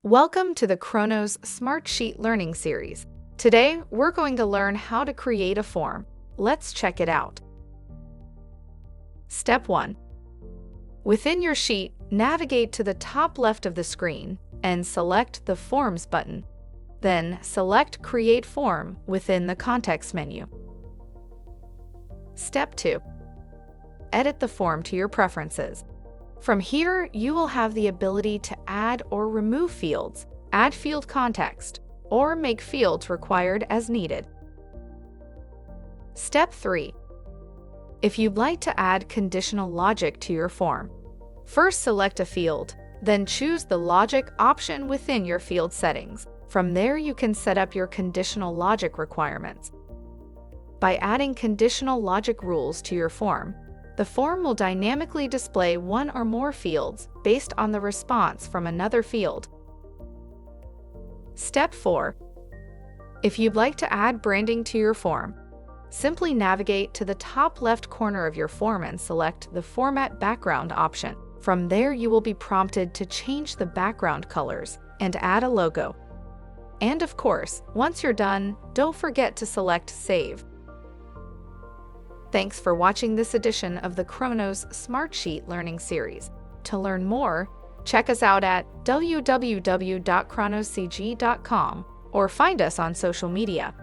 Welcome to the Kronos Smartsheet Learning Series. Today, we're going to learn how to create a form. Let's check it out. Step 1. Within your sheet, navigate to the top left of the screen and select the Forms button. Then select Create Form within the context menu. Step 2. Edit the form to your preferences. From here, you will have the ability to add or remove fields, add field context, or make fields required as needed. Step 3. If you'd like to add conditional logic to your form, first select a field, then choose the logic option within your field settings. From there, you can set up your conditional logic requirements. By adding conditional logic rules to your form, the form will dynamically display one or more fields based on the response from another field. Step 4. If you'd like to add branding to your form, simply navigate to the top left corner of your form and select the Format Background option. From there, you will be prompted to change the background colors and add a logo. And of course, once you're done, don't forget to select Save. Thanks for watching this edition of the Kronos Smartsheet Learning Series. To learn more, check us out at www.kronoscg.com or find us on social media.